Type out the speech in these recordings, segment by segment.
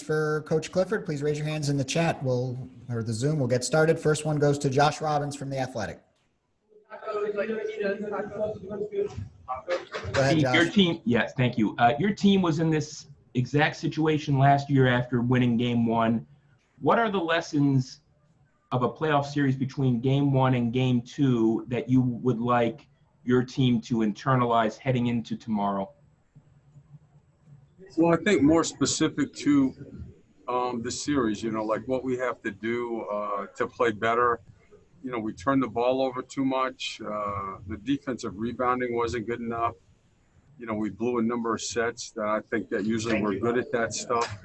for Coach Clifford, please raise your hands in the chat. Or the Zoom. We'll get started. First one goes to Josh Robbins from The Athletic. Go ahead, Josh. Your team, yes, thank you. Your team was in this exact situation last year after winning Game 1. What are the lessons of a playoff series between Game 1 and Game 2 that you would like your team to internalize heading into tomorrow? Well, I think more specific to the series, like what we have to do to play better. We turned the ball over too much. The defensive rebounding wasn't good enough. We blew a number of sets that I think that usually we're good at that stuff.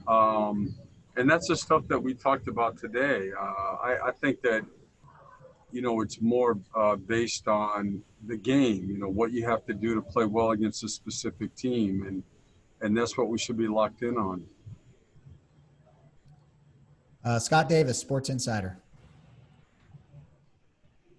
And that's the stuff that we talked about today. I think that, it's more based on the game, what you have to do to play well against a specific team. And that's what we should be locked in on. Scott Davis, Sports Insider.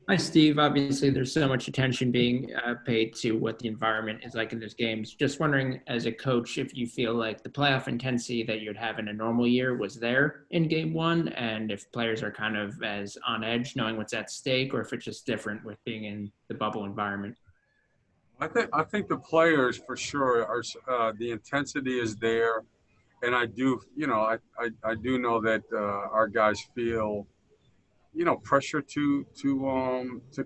Hi, Steve. Obviously, there's so much attention being paid to what the environment is like in those games. Just wondering, as a coach, if you feel like the playoff intensity that you'd have in a normal year was there in Game 1, and if players are kind of as on edge knowing what's at stake, or if it's just different with being in the bubble environment. I think the players for sure are the intensity is there, and I do I do know that our guys feel pressure to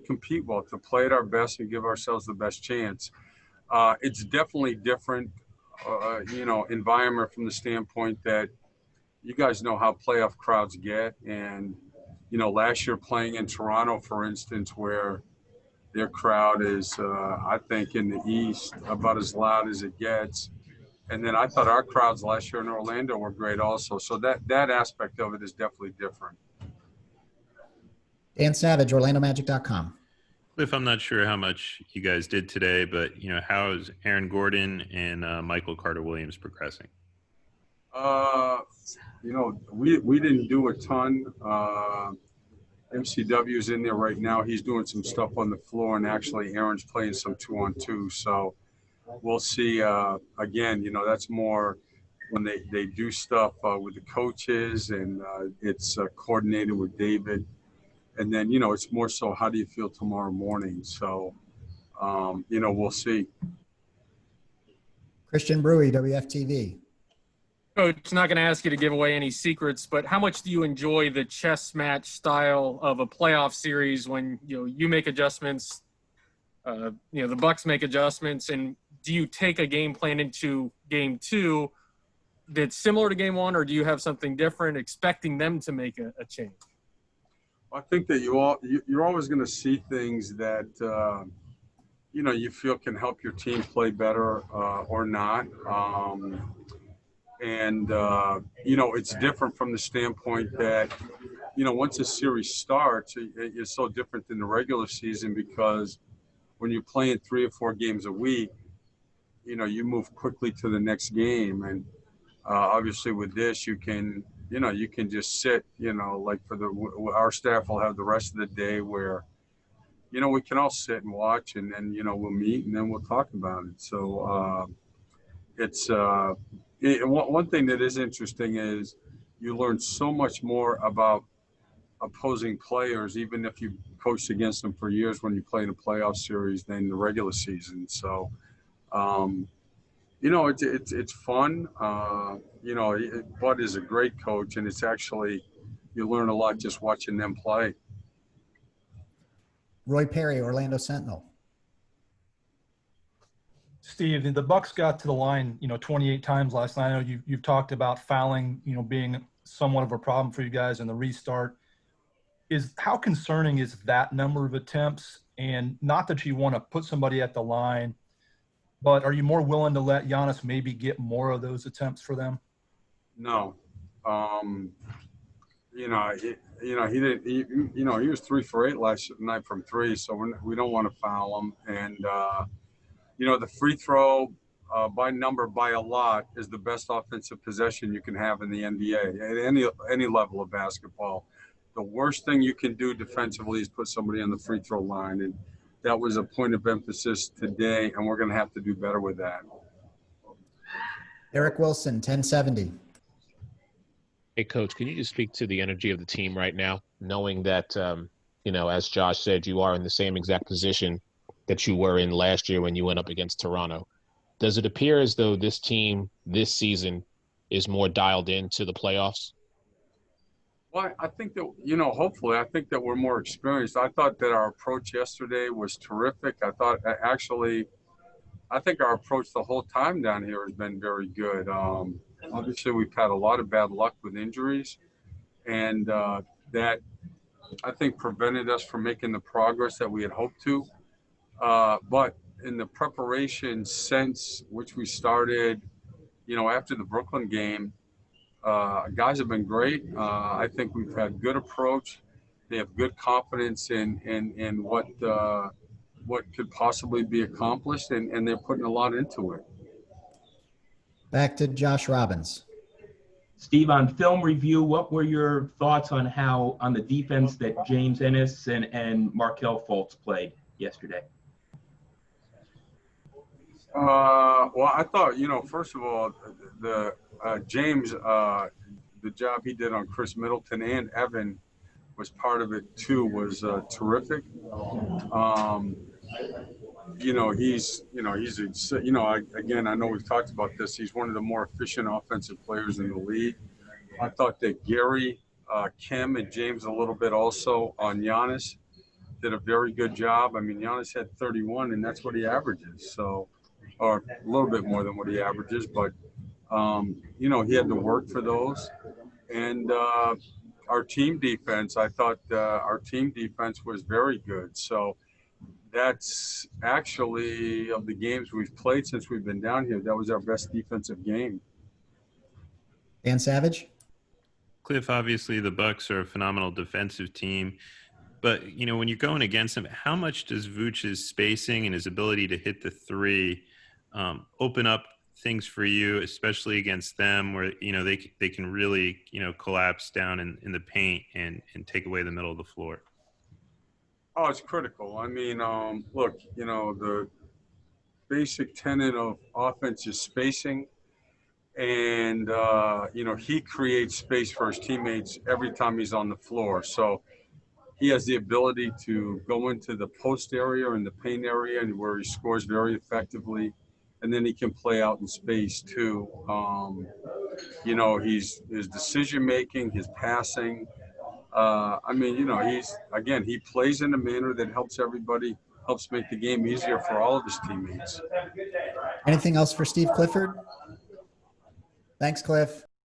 compete well, to play at our best and give ourselves the best chance. It's definitely different environment from the standpoint that you guys know how playoff crowds get, and last year playing in Toronto, for instance, where their crowd is, I think, in the East, about as loud as it gets. And then I thought our crowds last year in Orlando were great also. So that aspect of it is definitely different. Dan Savage, OrlandoMagic.com. Cliff, I'm not sure how much you guys did today, but, how is Aaron Gordon and Michael Carter-Williams progressing? We didn't do a ton. MCW is in there right now. He's doing some stuff on the floor, and actually Aaron's playing some 2-on-2. So we'll see. Again, that's more when they do stuff with the coaches, and it's coordinated with David. And then, it's more so how do you feel tomorrow morning? So, we'll see. Christian Brewy, WFTV. Coach, not going to ask you to give away any secrets, but how much do you enjoy the chess match style of a playoff series when you make adjustments, the Bucks make adjustments, and do you take a game plan into Game 2 that's similar to Game 1, or do you have something different, expecting them to make a change? I think that you're always going to see things that you feel can help your team play better or not. It's different from the standpoint that, once a series starts, it's so different than the regular season, because when you're playing 3 or 4 games a week, you move quickly to the next game. And obviously with this, you can just sit, like our staff will have the rest of the day where, we can all sit and watch, and then, we'll meet and then we'll talk about it. So one thing that is interesting is you learn so much more about opposing players, even if you coached against them for years, when you play in a playoff series than the regular season. So, it's fun. Bud is a great coach, and it's actually, you learn a lot just watching them play. Roy Perry, Orlando Sentinel. Steve, the Bucks got to the line, 28 times last night. I know you've talked about fouling, being somewhat of a problem for you guys in the restart. How concerning is that number of attempts? And not that you want to put somebody at the line, but are you more willing to let Giannis maybe get more of those attempts for them? No. He didn't. He was 3 for 8 last night from 3, so we don't want to foul him. And the free throw by a lot is the best offensive possession you can have in the NBA at any level of basketball. The worst thing you can do defensively is put somebody on the free throw line, and that was a point of emphasis today, and we're going to have to do better with that. Eric Wilson, 1070. Hey, Coach, can you just speak to the energy of the team right now, knowing that, as Josh said, you are in the same exact position that you were in last year when you went up against Toronto? Does it appear as though this team this season is more dialed into the playoffs? Well, I think that, hopefully, I think that we're more experienced. I thought that our approach yesterday was terrific. I think our approach the whole time down here has been very good. Obviously, we've had a lot of bad luck with injuries, and that I think prevented us from making the progress that we had hoped to. But in the preparation since which we started, after the Brooklyn game, guys have been great. I think we've had good approach. They have good confidence in what could possibly be accomplished, and they're putting a lot into it. Back to Josh Robbins. Steve, on film review, what were your thoughts on the defense that James Ennis and Markelle Fultz played yesterday? Well, I thought, first of all, the James, the job he did on Chris Middleton and Evan was part of it too, was terrific. Again, I know we've talked about this. He's one of the more efficient offensive players in the league. I thought that Gary, Kim, and James a little bit also on Giannis did a very good job. I mean, Giannis had 31, and that's what he averages. So, or a little bit more than what he averages, but he had to work for those. And our team defense, I thought our team defense was very good. So that's actually, of the games we've played since we've been down here, that was our best defensive game. Dan Savage. Cliff, obviously the Bucks are a phenomenal defensive team, but when you're going against them, how much does Vooch's spacing and his ability to hit the three open up things for you, especially against them, where they can really collapse down in the paint and take away the middle of the floor? Oh, it's critical. I mean, look, the basic tenet of offense is spacing. And, he creates space for his teammates every time he's on the floor. So he has the ability to go into the post area and the paint area, and where he scores very effectively. And then he can play out in space too. His decision-making, his passing. He plays in a manner that helps everybody, helps make the game easier for all of his teammates. Anything else for Steve Clifford? Thanks, Cliff.